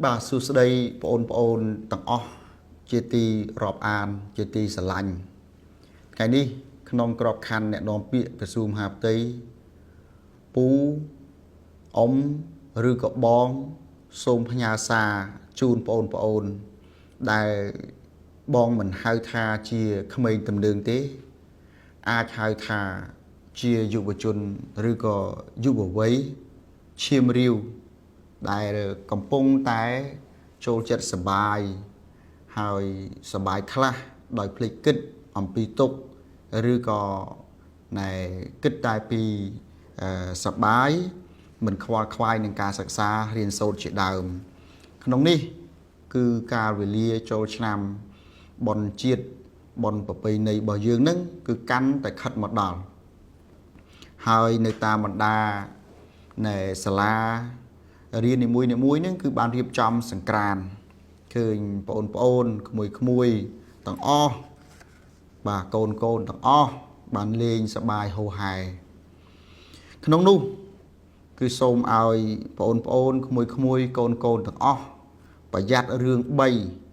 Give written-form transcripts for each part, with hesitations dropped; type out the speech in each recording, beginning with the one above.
បាទសួស្តីបងទាំងអស់ជាទីរាប់អានជាទីស្រឡាញ់ថ្ងៃនេះក្នុងក្របខ័ណ្ឌអ្នកនាំពាក្យក្រសួងមហាផ្ទៃពូអ៊ំឬក៏បងសូមផ្ញើសារជូនបងដែលបងមិនហៅថាជាក្មេងទំនើងទេអាចហៅថាជាយុវជនឬក៏យុវវ័យឈាមរាវដែលកំពុងតែចូលចិត្តសបាយហើយសបាយខ្លះដោយភ្លេចគិតអំពីទុក្ខឬក៏ណែគិតតែពីសបាយមិនខ្វល់ខ្វាយនឹងការសិក្សារៀនសូត្រជាដើមក្នុងនេះគឺការវេលាចូលឆ្នាំបុណ្យជាតិបុណ្យប្រពៃណីរបស់យើងនឹងគឺកាន់តែខិតមកដល់ហើយនៅតាមបណ្ដានៃសាលារៀននីមួយហ្នឹងគឺបានរៀបចំសង្ក្រាន្តឃើញបងក្មួយទាំងអស់បាទកូនទាំងអស់បានលេងសប្បាយហូរហែក្នុងនោះគឺសូមឲ្យបងក្មួយកូនទាំងអស់ប្រយ័ត្នរឿង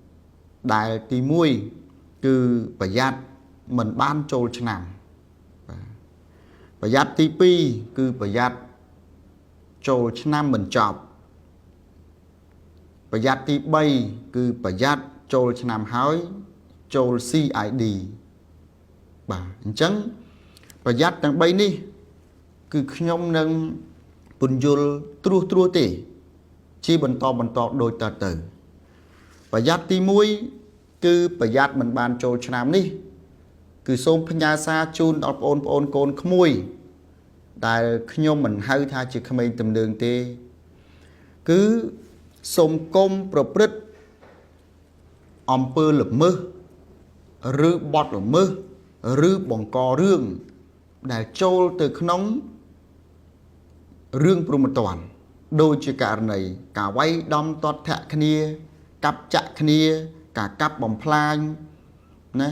3ដែលទី1គឺប្រយ័ត្នមិនបានចូលឆ្នាំបាទប្រយ័ត្នទី2គឺប្រយ័ត្នចូលឆ្នាំមិនចប់ប្រយ័ត្នទី3គឺប្រយ័ត្នចូលឆ្នាំហើយចូល CID បាទអញ្ចឹងប្រយ័ត្នទាំង3នេះគឺខ្ញុំនឹងពន្យល់ត្រួសទេជាបន្តដូចតទៅប្រយ័ត្នទី1គឺប្រយ័ត្នមិនបានចូលឆ្នាំនេះគឺសូមផ្ញើសារជូនដល់បងកូនក្មួយដែលខ្ញុំមិនហៅថាជាក្មេងទំនើងទេគឺសូមកុំប្រព្រឹត្តអំពើល្មើសឬបទល្មើសឬបង្ករឿងដែលចូលទៅក្នុងរឿងព្រហ្មទណ្ឌដូចជាករណីការវាយដំទាត់ធាក់គ្នាកាប់ចាក់គ្នាការកាប់បំផ្លាញណា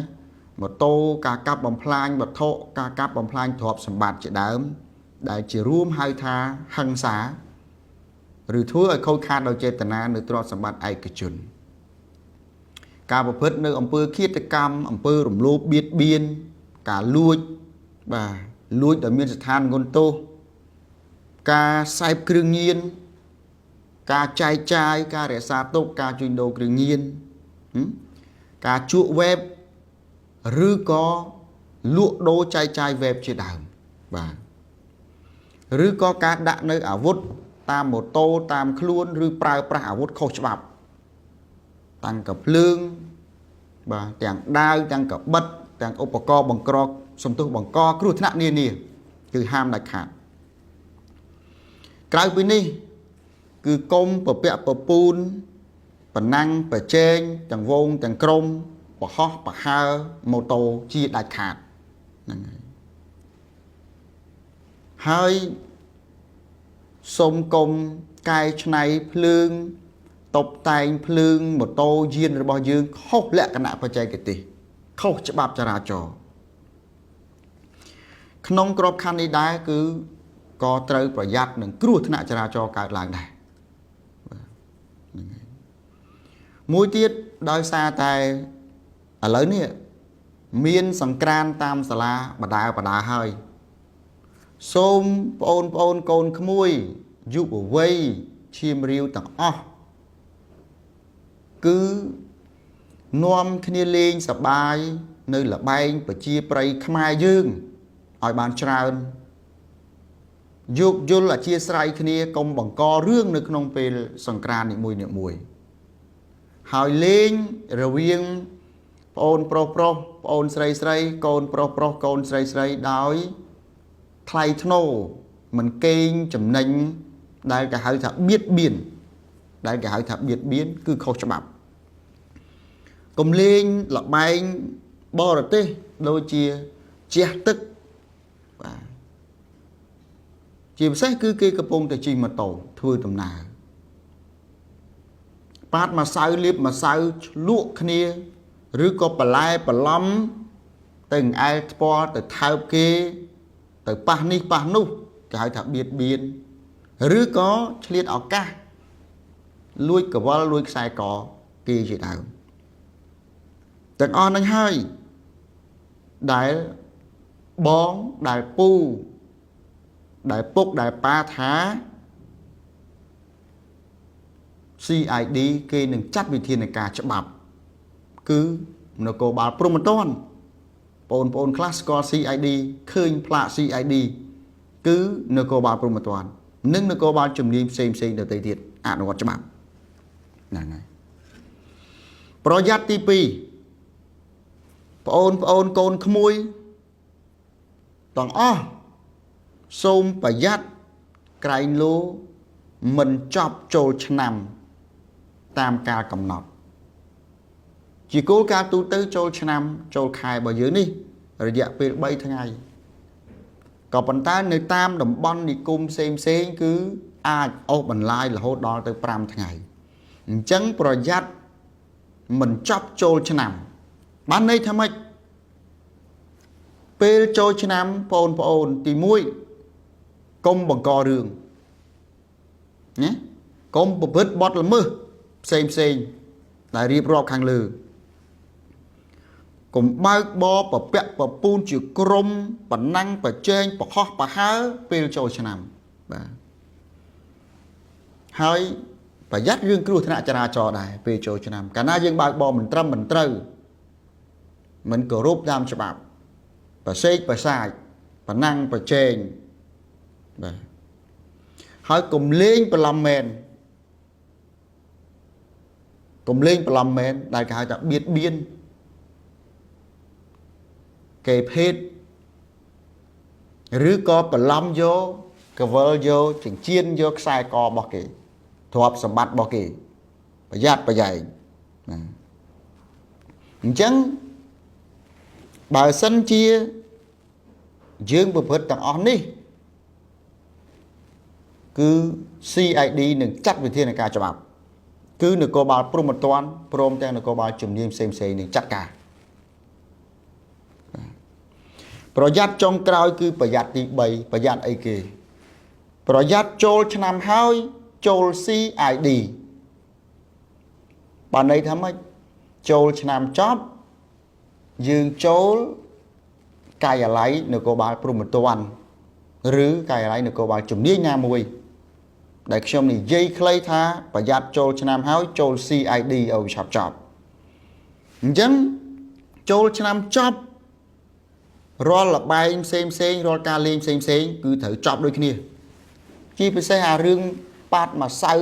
ម៉ូតូការកាប់បំផ្លាញវត្ថុការកាប់បំផ្លាញទ្រព្យសម្បត្តិជាដើមដែលជារួមហៅថាហិង្សាឬធ្វើឲ្យខូចខាតដោយចេតនានៅទ្រព្យសម្បត្តិឯកជនការប្រព្រឹត្តនៅអំពើឃាតកម្មអំពើរំលោភបៀតបៀនការលួចបាទលួចដោយមានស្ថានងន់ទោសការសេពគ្រឿងញៀនការចែកចាយការរក្សាទុកការជួញដូរគ្រឿងញៀនការជក់វេបឬក៏លក់ដូរចែកចាយវេបជាដើមបាទឬក៏ការដាក់នៅអាវុធតាមម៉ូតូតាមខ្លួនឬប្រើប្រាស់អាវុធខុសច្បាប់តាំងកភ្លើងបាទទាំងដាវទាំងកបិតទាំងឧបករណ៍បង្ក្រកសំទុះបង្កគ្រោះថ្នាក់នានាគឺហាមដាច់ខាតក្រៅពីនេះគឺកុំពពាក់ពពូនប្រណាំងប្រជែងទាំងវងទាំងក្រុមបរហោះបហើម៉ូតូជាដាច់ខាតហ្នឹងហើយសូមកុំកែច្នៃភ្លើងតុបតែងភ្លើងម៉ូតូយានរបស់យើងខុសលក្ខណៈបច្ចេកទេសខុសច្បាប់ចរាចរណ៍ក្នុងក្របខ័ណ្ឌនេះដែរគឺក៏ត្រូវប្រយ័ត្ននឹងគ្រោះថ្នាក់ចរាចរណ៍កើតឡើងដែរមួយទៀតដោយសារតែឥឡូវនេះមានសង្ក្រាន្តតាមសាលាបដាហើយសូមបងកូនក្មួយយុវវ័យឈាមរាវទាំងអស់គឺនាំគ្នាលេងសប្បាយនៅល្បែងប្រជាប្រិយខ្មែរយើងឲ្យបានច្រើនយោគយល់អធិស្ឋានគ្នាកុំបង្ករឿងនៅក្នុងពេលសង្ក្រាន្តនីមួយហើយលេងរវាងប្អូនប្រុសប្អូនស្រីកូនប្រុសកូនស្រីដោយថ្លៃថ្នូរមិនកេងចំណេញដែលគេហៅថាបៀតបៀនគឺខុសច្បាប់កុំលេងល្បែងបរទេសដូចជាជះទឹកបាទជាពិសេសគឺគេកំពុងតែជិះម៉ូតូធ្វើដំណើរប៉ាតម្សៅលាបម្សៅឆ្លក់គ្នាឬក៏បន្លែបន្លំទៅអែលថ្ពាល់ទៅថើបគេទៅប៉ះនេះប៉ះនោះគេហៅថាបៀតបៀនឬក៏ឆ្លៀតឱកាស lùi cả vào lùi sai có kỳ gì nào từng on anh hơi đại bón đại pu đại bốc đại ba thá CID kê nâng chắc vì thiên này cả chấp bạp cứ nó có bà promoton bồn class có CID khơi plạ CID cứ nó có bà promoton nâng nó có bà chùm niêm xem được tây thiệt nó có chấp bạp này project TP bồn con khmui toàn xôm bà dắt cái lô mình chọc trôi nằm tam ca cầm nọt chỉ cố ca tu tư trôi nằm trôi khai bao dưới đi rồi dạ về 3 tháng ngày còn bản ta nơi tam đồng bon đi cung xem cứ open line là hốt đó tới 5 tháng ngày chẳng project mình chọc trôi nằm bán đây tham ích pe trôi nằm pôn thì mũi công bằng co đường nhé công một vết bọt là mưa xem lại riêng rộp khang lư cùng bao bó bà bẹt bà pun chịu crom bà năng bà chênh bà khó bà há bê cho cho nằm hơi bà dắt riêng cứu thế nào cho ra cho đài bê cho nằm cả na riêng bao bó mình trâm mình trâu mình cổ rúp đam cho bà xếch bà sai bà năng bà chênh hơi cùng lên bà làm mền đại khái đã biết biên kẹp hết rứ có bà lâm vô cà vơ vô chừng chiên vô sai co bỏ kì thu hợp sầm bát bỏ kì bà giặt bà dạy chẳng bà sân chia dương bà phết tặng ón đi cứ CID nâng chắc về thiên này cả cho bạn cứ được cô bà prom một toán prom tên được cô bà chùm niêm xem nâng chắc cả project trong crowd cứ project đi bày project ấy kì project chôl cho năm hai chôl CID bà này thắm ấy chôl cho năm chóp dương chôl cài ở lấy được cô bà prom một toán rứ cài ở lấy được cô bà chùm niêm nhà mùi đại trong này dây clay tha và giặt chôl cho nam háo chôl CID ở shop chop chẳng chôl cho nam chop rồi là bài xem rồi ca lên xem cứ thử chop đôi kia chi phải xe hà rương bát mà sao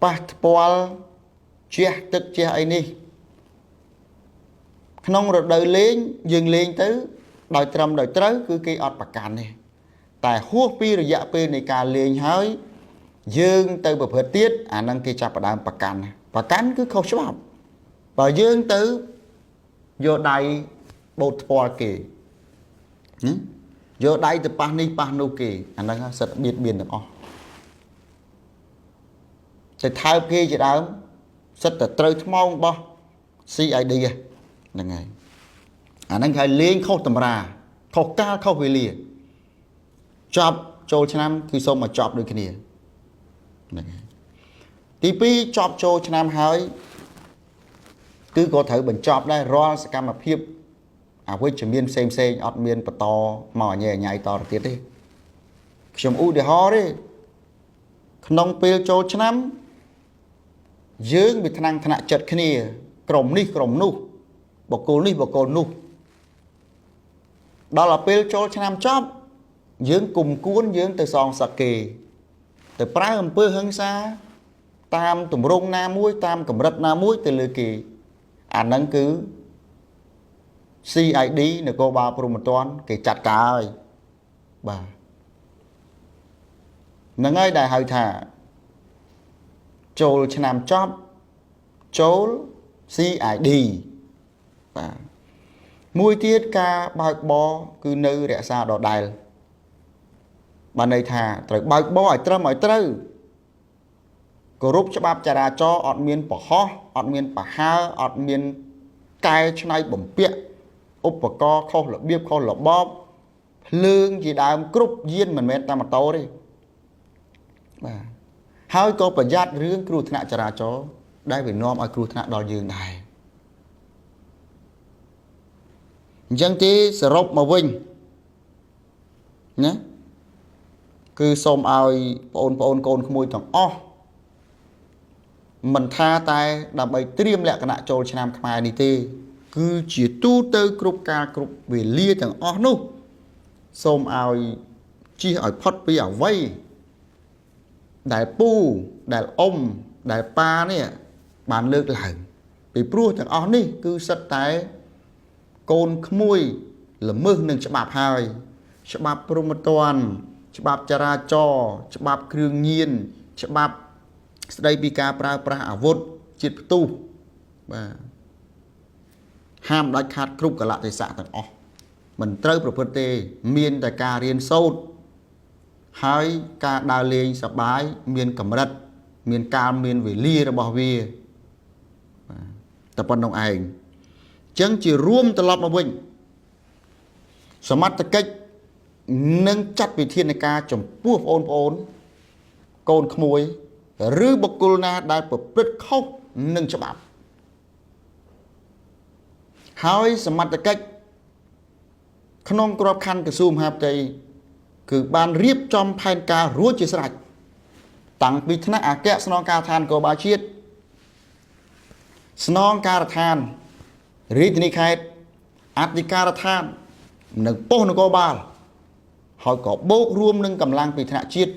bát bol chia tức chia ấy đi không rồi đời lên dừng lên tới đòi trầm đòi trớ cứ cây ọt bạc cạn này tại hút pi rồi dạ pi này cả liền hơi dương từ bậc hợp tiết năng kia chặt vào bạc cán cứ không chấp học và dương từ vô đây bột phò kì vô đây từ panu kì năng sẽ biết biên được thì thay kia chỉ đó rất là trôi mong bo CID là ngày năng khai liên không tầm ra không ca không về liền chop chôl cho năm cứ xong mà chop đôi kia tí pi chop chôl cho năm hơi cứ có thể mình chop đây rồi sẽ cam mà phiếp với chấm miên xem ọt miên và to mỏ nhẹ nhảy to tiết đi chấm u để ho đi nông pil chôl cho năm dương bị thằng chật kia crom nu bọc cô nu đó là pil chôl cho năm chop dương cùng cuốn dương từ sòn sạc kì từ pra hầm pơ hưng xa tam tùm rung na muối tam cầm rật na muối từ lư kỳ nâng cứ CID nè cô bà pru một toán kỳ chặt cả ơi bà nâng ấy đại hơi thả chôl cho nam chóp chôl CID bà muối tiết ca bạc bó cứ nư rẽ xa đỏ đài bà này thà trời bạc bó ở trơ cổ rút cho bạp chà ra cho ọt miên bỏ ho ọt miên bỏ ha ọt miên cài cho này bổng biện úp bà co khâu là biếp khâu là bóp lương gì đàm cúp duyên mình mến ta mà tố đi ហើយក៏ប្រយ័ត្នរឿងគ្រោះថ្នាក់ចរាចរណ៍ដែលវានាំឲ្យគ្រោះថ្នាក់ដល់យើងដែរអញ្ចឹងទេសរុបមកវិញណាគឺសូមឲ្យបងប្អូនកូនក្មួយទាំងអស់មិនថាតែដើម្បីត្រៀមលក្ខណៈចូលឆ្នាំខ្មែរនេះទេគឺជាទូទៅគ្រប់កាលគ្រប់វេលាទាំងអស់នោះសូមឲ្យជៀសឲ្យផុតពីអ្វីដែលពូដែលអ៊ំដែលប៉ានេះបានលើកឡើងពីព្រោះទាំងអស់នេះគឺសិតតែកូនក្មួយល្មើសនឹងច្បាប់ហើយច្បាប់ព្រហ្មទណ្ឌច្បាប់ចរាចរណ៍ច្បាប់គ្រឿងញៀនច្បាប់ស្ដីពីការប្រើប្រាស់អាវុធជាតិផ្ទុះបាទហាមដាច់ខាតគ្រប់កលៈទេសៈទាំងអស់មិនត្រូវប្រព្រឹត្តទេមានតែការរៀនសូត្រហើយការដើរលេងសប្បាយមានកម្រិតមានកាលមានវេលារបស់វាតែប៉ុណ្្នឹងឯងអញ្ចឹងជារួមត្រឡប់មកវិញសមត្ថកិច្ចនឹងចាត់វិធានការចំពោះបងប្អូនកូនក្មួយឬបុគ្គលណាដែលប្រព្រឹត្តខុសនឹងច្បាប់ហើយសមត្ថកិច្ចក្នុងក្របខ័ណ្ឌក្រសួងមហាផ្ទៃគឺបានរៀបចំផែនការរួចជាស្រេចតាំងពីថ្នាក់អគ្គស្នងការដ្ឋាននគរបាលជាតិស្នងការដ្ឋានរាជធានីខេត្តអធិការដ្ឋាននិងប៉ុស្តិ៍នគរបាលហើយក៏បូករួមនឹងកម្លាំងពីថ្នាក់ជាតិ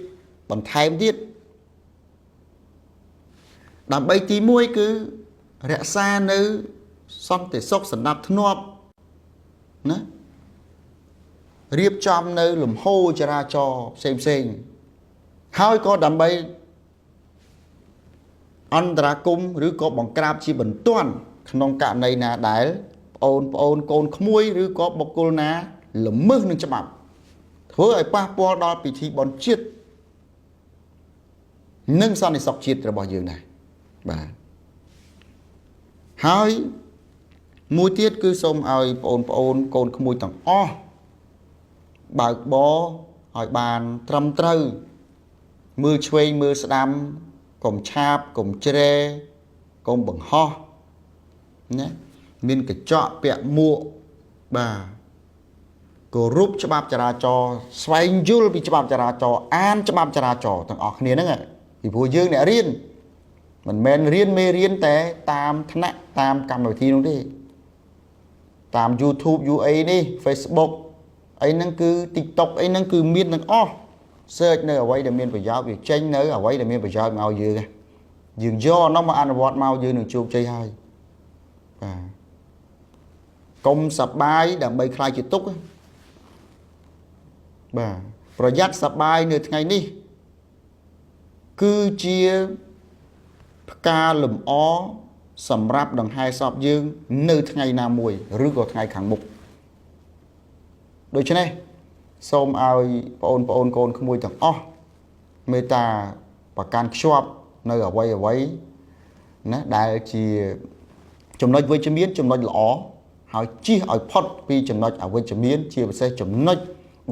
បន្ថែមទៀតដើម្បីទី1គឺរក្សានៅសន្តិសុខសណ្ដាប់ធ្នាប់ណារៀបចំនៅលំហូរចរាចរណ៍ផ្សេងហើយក៏ដើម្បីអន្តរាគមន៍ឬក៏បង្ក្រាបជាបន្ទាន់ក្នុងករណីណាដែលបងប្អូនកូនក្មួយឬក៏បុគ្គលណាល្មើសនឹងច្បាប់ធ្វើឲ្យប៉ះពាល់ដល់ពិធីបុណ្យជាតិនិងសន្តិសុខជាតិរបស់យើងដែរបាទហើយមួយទៀតគឺសូមឲ្យបងប្អូនកូនក្មួយទាំងអស់បើកបរឲ្យបានត្រឹមត្រូវមើលឆ្វេងមើលស្ដាំកុំឆាបកុំជ្រែកុំបង្ហោះណាមានកញ្ចក់ពាក់មួកបាទគោរពច្បាប់ចរាចរណ៍ស្វែងយល់ពីច្បាប់ចរាចរណ៍អានច្បាប់ចរាចរណ៍ទាំងអស់គ្នាហ្នឹងពីព្រោះយើងអ្នករៀនមិនមែនរៀនមេរៀនតែតាមថ្នាក់តាមកម្មវិធីនោះទេតាម YouTube UA នេះ Facebook អីហ្នឹងគឺ TikTok អីហ្នឹងគឺមានទាំងអស់ search នៅអ្វីដែលមានប្រយោជន៍វាចេញនៅអ្វីដែលមានប្រយោជន៍មកយើងយើងយកនោះមកអនុវត្តមកយើងនឹងជោគជ័យហើយបាទកុំសប្បាយដើម្បីខ្លាចជាទុក្ខបាទប្រយ័ត្នសប្បាយនៅថ្ងៃនេះគឺជាផ្កាលំអសម្រាប់ដង្ហែសពយើងនៅថ្ងៃណាមួយឬក៏ថ្ងៃខាងមុខដូច្នេះសូមឲ្យបងប្អូនកូនក្មួយទាំងអស់មេត្តាប្រកាន់ខ្ជាប់នៅអ្វីណាដែលជាចំណុចវិជ្ជមានចំណុចល្អហើយជៀសឲ្យផុតពីចំណុចអវិជ្ជមានជាពិសេសចំណុច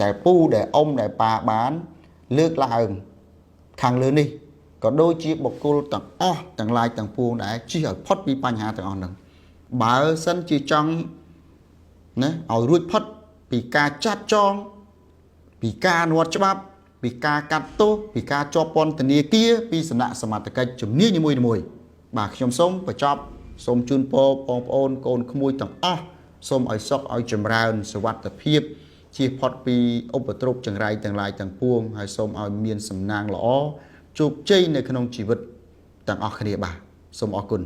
ដែលពូដែលអ៊ំដែលប៉ាបានលើកឡើងខាងលើនេះក៏ដូចជាបុគ្គលទាំងអស់ទាំងឡាយទាំងពួងដែរជៀសឲ្យផុតពីបញ្ហាទាំងអស់ហ្នឹងបើសិនជាចង់ណាឲ្យរួចផុតពីការចាត់ចងពីការអនុវត្តច្បាប់ពីការកាត់ទោសពីការជាប់ពន្ធនាគារពីសំណាក់សមត្ថកិច្ចជំនាញនីមួយៗបាទខ្ញុំសូមបញ្ចប់សូមជូនពរបងប្អូនកូនក្មួយទាំងអស់សូមឲ្យសុខឲ្យចម្រើនសុវត្ថិភាពជៀសផុតពីឧបទ្រពចង្រៃទាំងឡាយទាំងពួងហើយសូមឲ្យមានសំណាងល្អជោគជ័យនៅក្នុងជីវិតទាំងអស់គ្នាបាទសូមអរគុណ